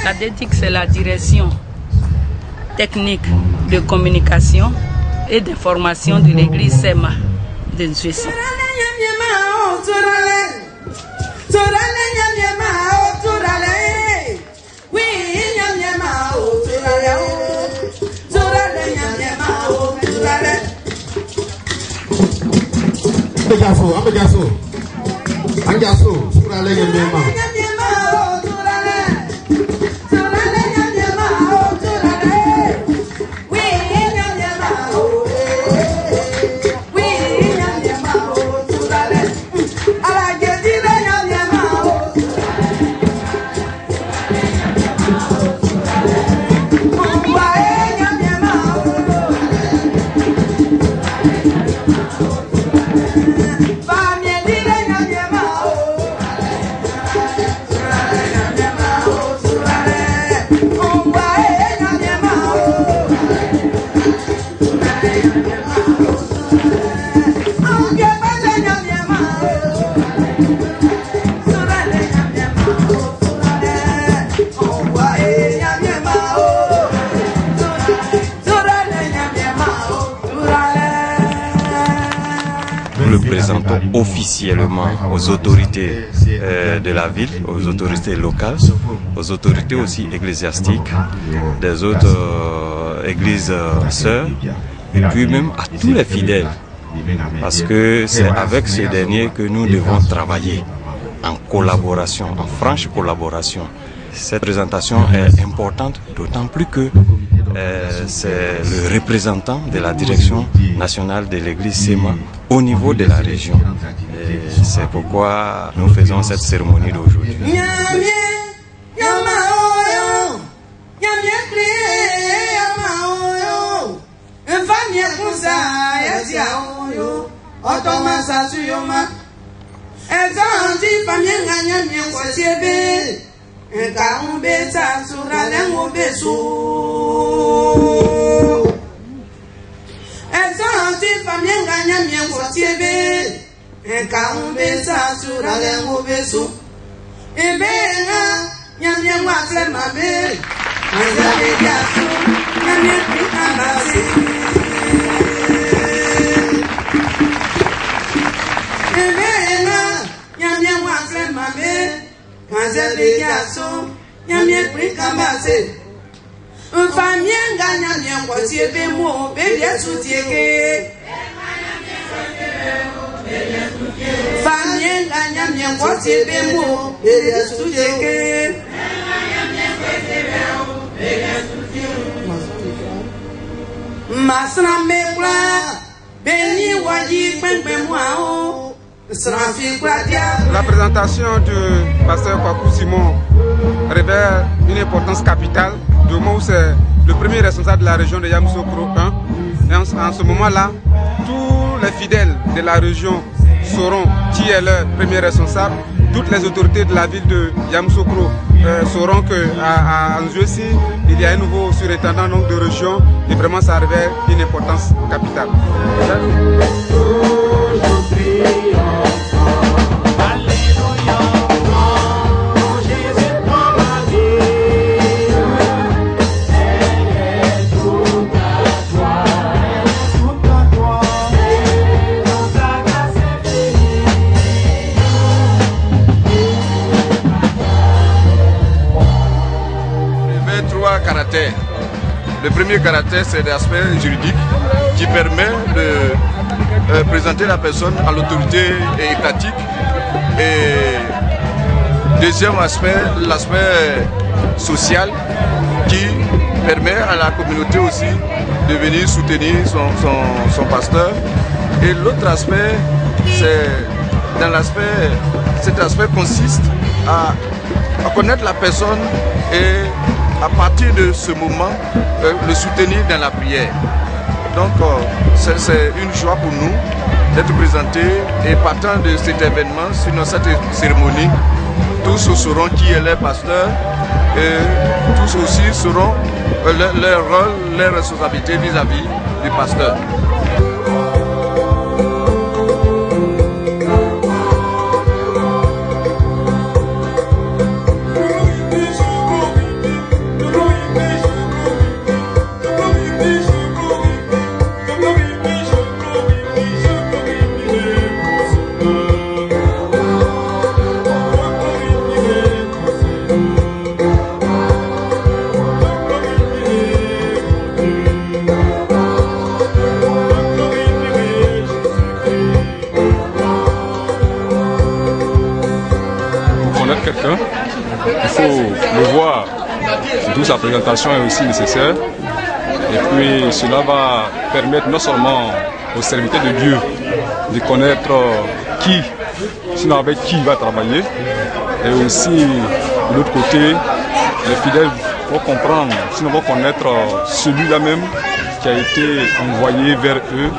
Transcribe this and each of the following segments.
La DETIC, c'est la direction technique de communication et d'information de l'église SEMA de Nzouessi. Nous le présentons officiellement aux autorités de la ville, aux autorités locales, aux autorités aussi ecclésiastiques, des autres églises sœurs, et puis même à tous les fidèles. Parce que c'est avec ce dernier que nous devons travailler en collaboration, en franche collaboration. Cette présentation est importante, d'autant plus que c'est le représentant de la direction nationale de l'église SEMA au niveau de la région. Et c'est pourquoi nous faisons cette cérémonie d'aujourd'hui. La présentation du pasteur Kwaku Simon révèle une importance capitale du moment où c'est le premier responsable de la région de Yamoussoukro 1. Et en ce moment-là, tous les fidèles de la région sauront qui est leur premier responsable. Toutes les autorités de la ville de Yamoussoukro sauront qu'à Nzouessi, il y a un nouveau surintendant donc, de région et vraiment ça révèle une importance capitale. Le premier caractère, c'est l'aspect juridique qui permet de présenter la personne à l'autorité étatique. Et deuxième aspect, l'aspect social qui permet à la communauté aussi de venir soutenir son pasteur. Et l'autre aspect, cet aspect consiste à connaître la personne et à partir de ce moment, le soutenir dans la prière. Donc c'est une joie pour nous d'être présentés et partant de cet événement, sinon cette cérémonie, tous sauront qui est leur pasteur et tous aussi sauront leur rôle, leur responsabilité vis-à-vis du pasteur. Quelqu'un, il faut le voir, d'où sa présentation est aussi nécessaire. Et puis cela va permettre non seulement aux serviteurs de Dieu de connaître sinon avec qui il va travailler, et aussi de l'autre côté, les fidèles vont comprendre, sinon vont connaître celui-là même qui a été envoyé vers eux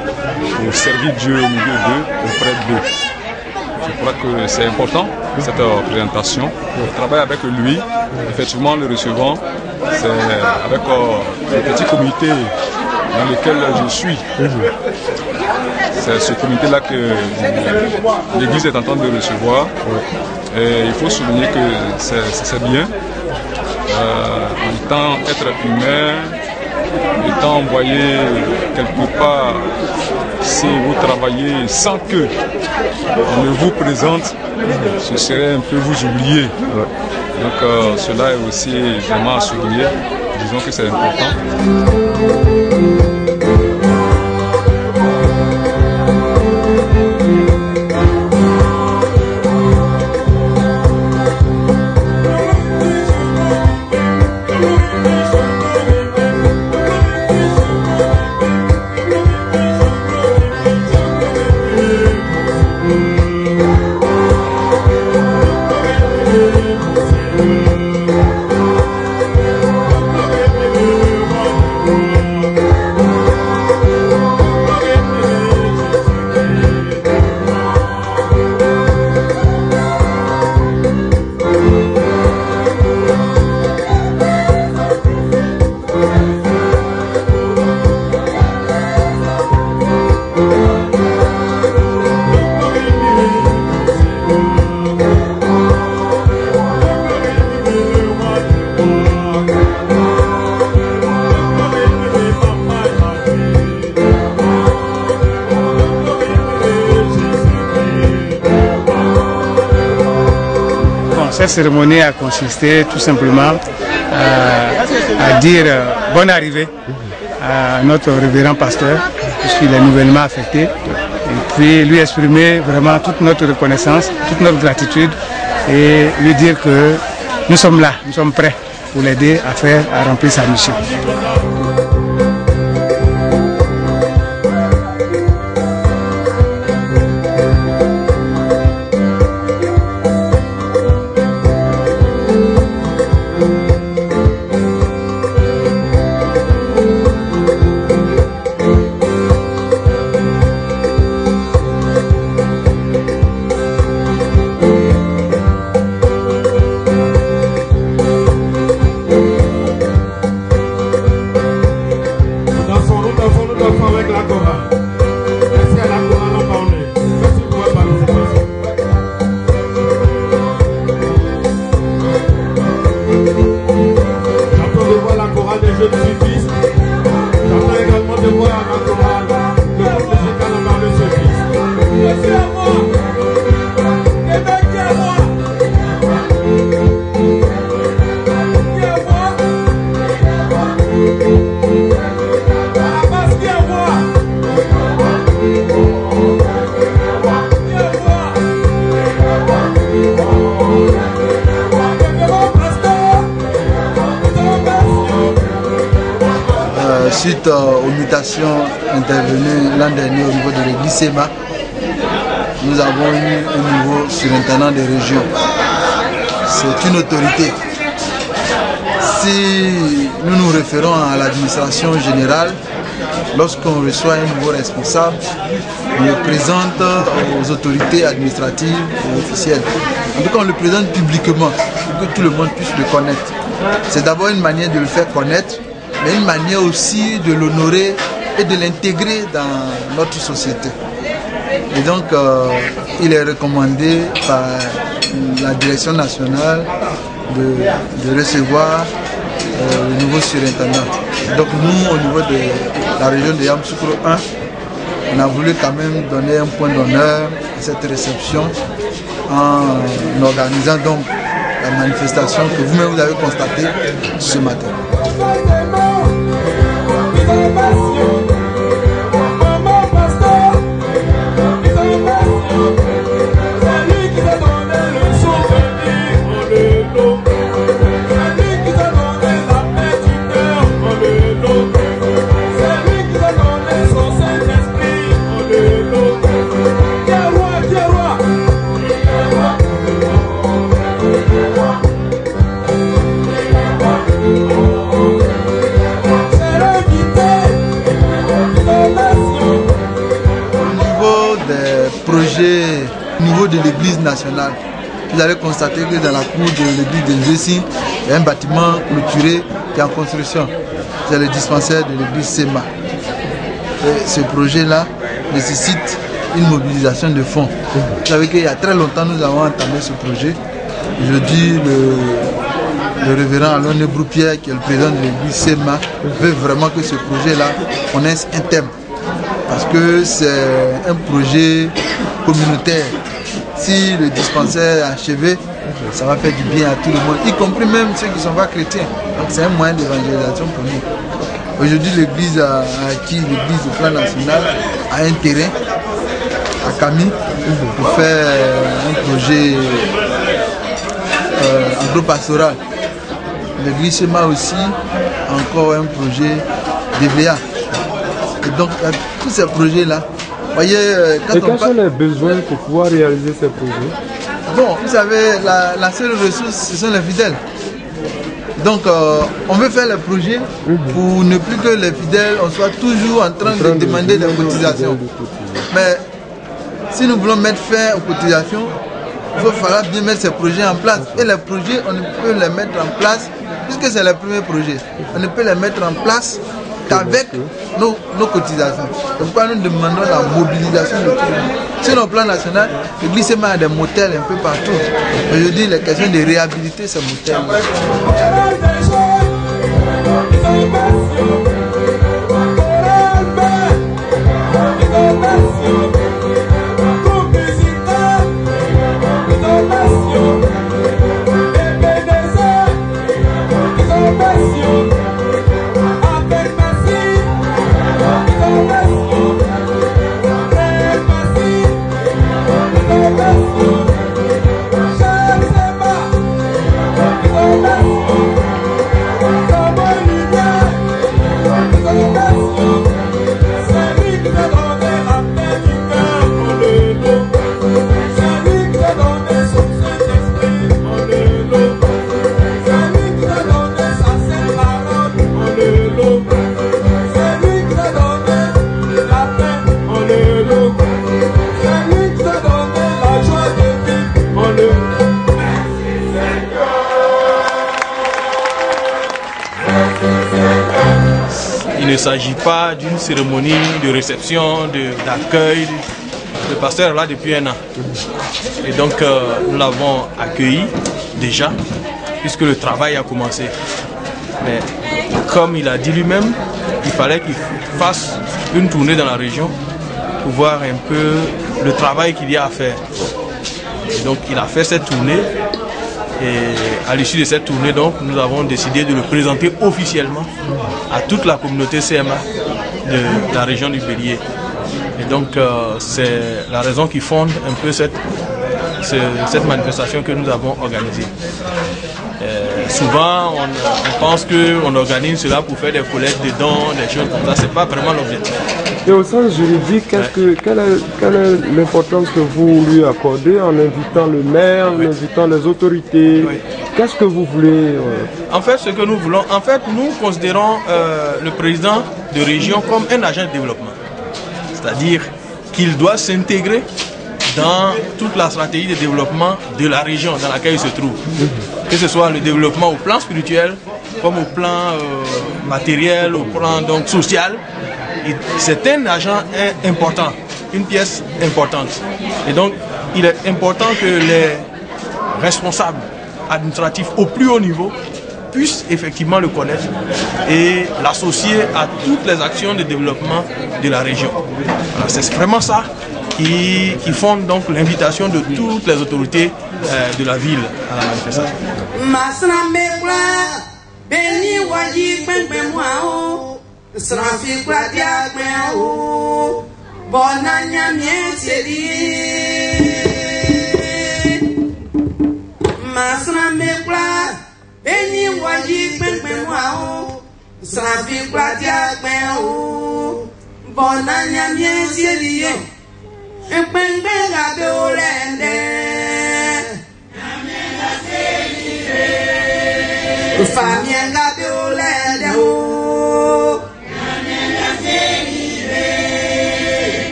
pour servir Dieu au milieu d'eux, auprès d'eux. Je crois que c'est important, cette présentation. On travaille avec lui, effectivement le recevant, c'est avec le petit comité dans lequel je suis. C'est ce comité-là que l'Église est en train de recevoir. Et il faut souligner que c'est bien. Étant être humain, étant envoyé quelque part, si vous travaillez sans que on ne vous présente, ce serait un peu vous oublier. Donc cela est aussi vraiment à souligner. Disons que c'est important. Cette cérémonie a consisté tout simplement à dire bonne arrivée à notre révérend pasteur, puisqu'il est nouvellement affecté, et puis lui exprimer vraiment toute notre reconnaissance, toute notre gratitude, et lui dire que nous sommes là, nous sommes prêts pour l'aider à remplir sa mission. suite aux mutations intervenues l'an dernier au niveau de l'église SEMA, nous avons eu un nouveau surintendant des régions. C'est une autorité. Si nous nous référons à l'administration générale, lorsqu'on reçoit un nouveau responsable, on le présente aux autorités administratives et officielles. En tout cas, on le présente publiquement pour que tout le monde puisse le connaître. C'est d'abord une manière de le faire connaître, mais une manière aussi de l'honorer et de l'intégrer dans notre société. Et donc, il est recommandé par la direction nationale de recevoir le nouveau surintendant. Donc nous, au niveau de la région de Yamoussoukro 1, on a voulu quand même donner un point d'honneur à cette réception en organisant donc la manifestation que vous-même vous avez constatée ce matin. Au niveau de l'église nationale, vous allez constater que dans la cour de l'église de Nzessi, il y a un bâtiment clôturé qui est en construction. C'est le dispensaire de l'église SEMA. Et ce projet-là nécessite une mobilisation de fonds. Vous savez qu'il y a très longtemps, nous avons entamé ce projet. Aujourd'hui, le révérend Alain Nebroupierre, qui est le président de l'église SEMA, veut vraiment que ce projet-là connaisse un thème. Parce que c'est un projet communautaire. Si le dispensaire est achevé, ça va faire du bien à tout le monde, y compris même ceux qui ne sont pas chrétiens. Donc c'est un moyen d'évangélisation pour nous. Aujourd'hui, l'église a acquis, l'église au plan national, a un terrain à Camille pour faire un projet agro-pastoral. L'église SEMA aussi a encore un projet d'EVA. Et donc, tous ces projets-là, voyez, quels sont les besoins pour pouvoir réaliser ces projets? Bon, vous savez, la seule ressource, ce sont les fidèles. Donc, on veut faire les projets pour ne plus que les fidèles, on soit toujours en train de demander des cotisations. Mais si nous voulons mettre fin aux cotisations, il va falloir bien mettre ces projets en place. Et les projets, on ne peut les mettre en place, puisque c'est les premiers projets, on ne peut les mettre en place qu'avec nos cotisations. C'est pourquoi nous demandons la mobilisation de tout le monde. Sur le plan national, l'église SEMA a des motels un peu partout. Aujourd'hui, il est question de réhabiliter ces motels. Il ne s'agit pas d'une cérémonie de réception, d'accueil. Le pasteur est là depuis un an. Et donc nous l'avons accueilli déjà, puisque le travail a commencé. Mais comme il a dit lui-même, il fallait qu'il fasse une tournée dans la région pour voir un peu le travail qu'il y a à faire. Et donc il a fait cette tournée. Et à l'issue de cette tournée, donc, nous avons décidé de le présenter officiellement à toute la communauté CMA de la région du Bélier. Et donc, c'est la raison qui fonde un peu cette manifestation que nous avons organisée. Souvent, on pense qu'on organise cela pour faire des collectes de dons, des choses comme ça. Ce n'est pas vraiment l'objectif. Et au sens juridique, quelle est l'importance que vous lui accordez en invitant le maire, en invitant les autorités? Qu'est-ce que vous voulez En fait, ce que nous voulons, nous considérons le président de région comme un agent de développement. C'est-à-dire qu'il doit s'intégrer dans toute la stratégie de développement de la région dans laquelle il se trouve. Que ce soit le développement au plan spirituel, comme au plan matériel, au plan donc, social. C'est un agent important, une pièce importante. Et donc, il est important que les responsables administratifs au plus haut niveau puissent effectivement le connaître et l'associer à toutes les actions de développement de la région. Voilà, c'est vraiment ça qui fonde donc l'invitation de toutes les autorités de la ville à la manifestation.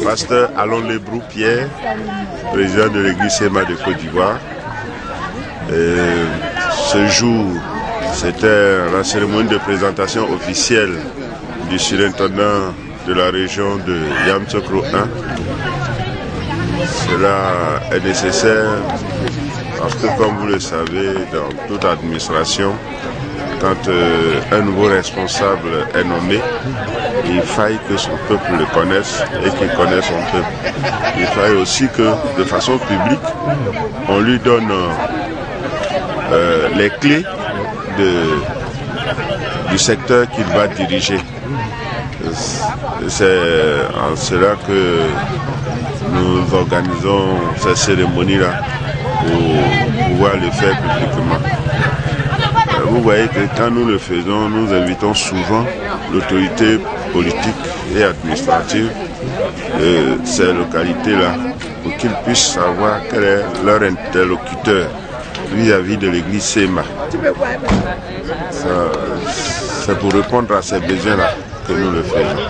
Pasteur Alain Lebrou Pierre, président de l'église SEMA de Côte d'Ivoire. Ce jour, c'était la cérémonie de présentation officielle du surintendant de la région de Yamoussoukro 1. Cela est nécessaire parce que, comme vous le savez, dans toute administration, quand un nouveau responsable est nommé, il faille que son peuple le connaisse et qu'il connaisse son peuple. Il faille aussi que, de façon publique, on lui donne les clés du secteur qu'il va diriger. C'est en cela que nous organisons ces cérémonies-là pour pouvoir le faire publiquement. Vous voyez que quand nous le faisons, nous invitons souvent l'autorité politique et administrative de ces localités-là pour qu'ils puissent savoir quel est leur interlocuteur vis-à-vis de l'église SEMA. C'est pour répondre à ces besoins-là que nous le faisons.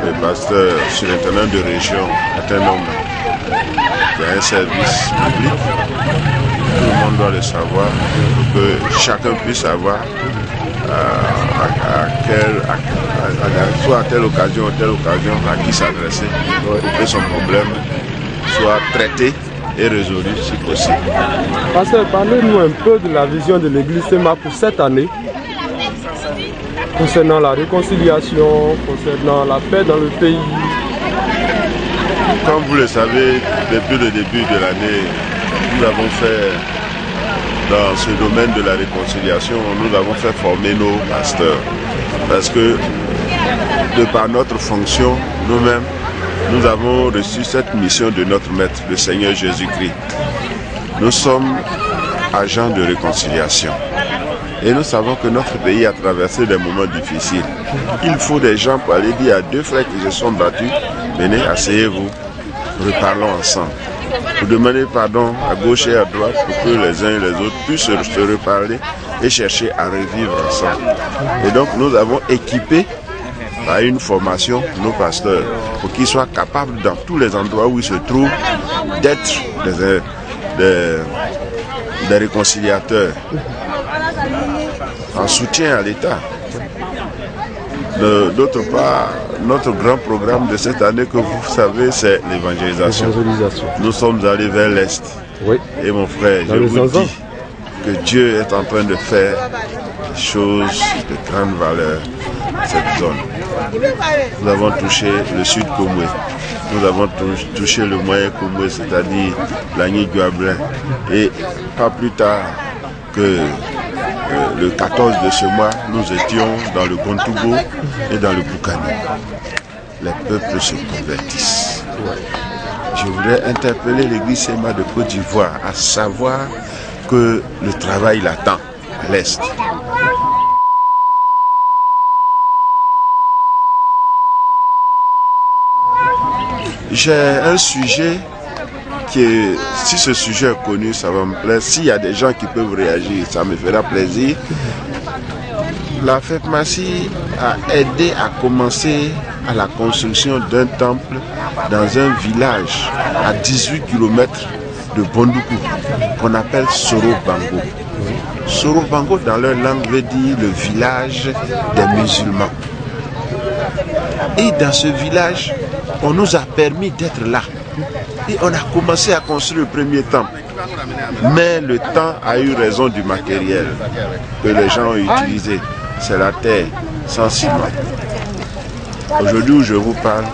Le pasteur surintendant de région est un homme qui a un service public. Tout le monde doit le savoir, pour que chacun puisse avoir soit à telle occasion à qui s'adresser pour que son problème soit traité et résolu si possible. Pasteur, parlez-nous un peu de la vision de l'église SEMA pour cette année, concernant la réconciliation, concernant la paix dans le pays. Comme vous le savez, depuis le début de l'année, nous avons fait, dans ce domaine de la réconciliation, nous avons fait former nos pasteurs. Parce que, de par notre fonction, nous-mêmes, nous avons reçu cette mission de notre Maître, le Seigneur Jésus-Christ. Nous sommes agents de réconciliation. Et nous savons que notre pays a traversé des moments difficiles. Il faut des gens pour aller dire à deux frères qui se sont battus, venez, asseyez-vous. reparlons ensemble. Pour demander pardon à gauche et à droite pour que les uns et les autres puissent se reparler et chercher à revivre ensemble. Et donc nous avons équipé à une formation nos pasteurs pour qu'ils soient capables dans tous les endroits où ils se trouvent d'être des réconciliateurs en soutien à l'État. D'autre part, notre grand programme de cette année que vous savez, c'est l'évangélisation. Nous sommes allés vers l'Est. Oui. Et mon frère, je vous dis que Dieu est en train de faire des choses de grande valeur dans cette zone. Nous avons touché le sud Komwe. Nous avons touché le moyen Komwe, c'est-à-dire l'Agni-Guablin. Et pas plus tard que le 14 de ce mois, nous étions dans le Gontougo et dans le Boukani. Les peuples se convertissent. Je voudrais interpeller l'église Sema de Côte d'Ivoire à savoir que le travail l'attend à l'Est. J'ai un sujet qui est, si ce sujet est connu, ça va me plaire. S'il y a des gens qui peuvent réagir, ça me fera plaisir. La FEPMACI a aidé à commencer à la construction d'un temple dans un village à 18 km de Bondoukou, qu'on appelle Soro-Bango. Soro-Bango, dans leur langue, veut dire le village des musulmans. Et dans ce village, on nous a permis d'être là. Et on a commencé à construire le premier temple. Mais le temps a eu raison du matériel que les gens ont utilisé. C'est la terre sans ciment. Aujourd'hui où je vous parle,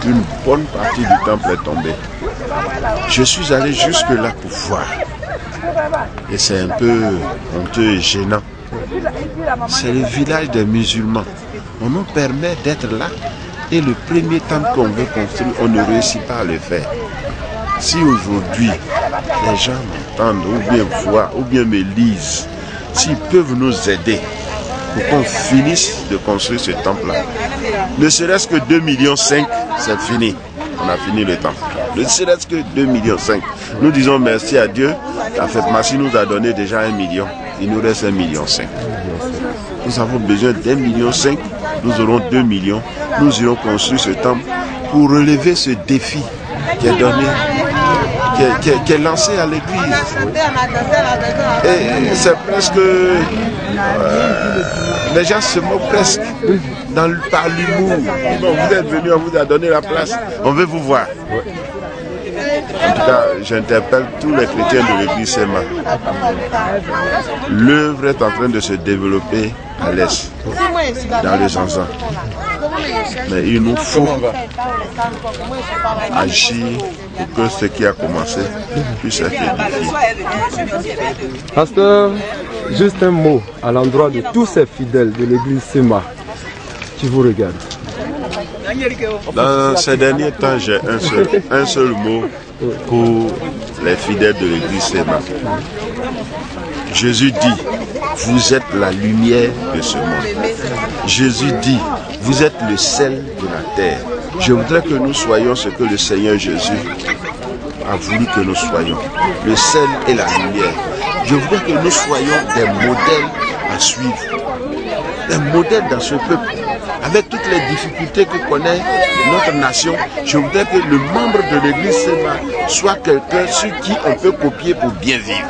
une bonne partie du temple est tombée. Je suis allé jusque là pour voir. Et c'est un peu honteux et gênant. C'est le village des musulmans. On nous permet d'être là. Et le premier temple qu'on veut construire, on ne réussit pas à le faire. Si aujourd'hui, les gens m'entendent, ou bien voient, ou bien me lisent, s'ils peuvent nous aider pour qu'on finisse de construire ce temple-là, ne serait-ce que 2,5 millions, c'est fini. On a fini le temple. Ne serait-ce que 2,5 millions. Nous disons merci à Dieu. La FEPMACI nous a donné déjà 1 million. Il nous reste 1,5 million. Nous avons besoin d'1,5 million. Nous aurons 2 millions. Nous irons construire ce temple pour relever ce défi qui est donné, qui est lancé à l'église. Et c'est presque... les gens se moquent presque par l'humour. Bon, vous êtes venus, on vous a donné la place, on veut vous voir. En tout cas, j'interpelle tous les chrétiens de l'église Sema. L'œuvre est en train de se développer à l'Est, dans les Zanzans. Mais il nous faut agir pour que ce qui a commencé puisse être édifié. Pasteur, juste un mot à l'endroit de tous ces fidèles de l'église Sema qui vous regardent. Dans ces derniers temps, j'ai un seul mot pour les fidèles de l'église Sema. Jésus dit, vous êtes la lumière de ce monde. Jésus dit, vous êtes le sel de la terre. Je voudrais que nous soyons ce que le Seigneur Jésus a voulu que nous soyons. Le sel et la lumière. Je voudrais que nous soyons des modèles à suivre. Des modèles dans ce peuple. Avec toutes les difficultés que connaît notre nation, je voudrais que le membre de l'église Sema soit quelqu'un sur qui on peut copier pour bien vivre.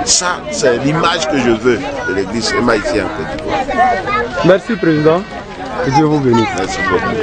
Ça, c'est l'image que je veux de l'église Sema ici en Côte d'Ivoire. Merci, Président. Que Dieu vous bénisse. Merci beaucoup.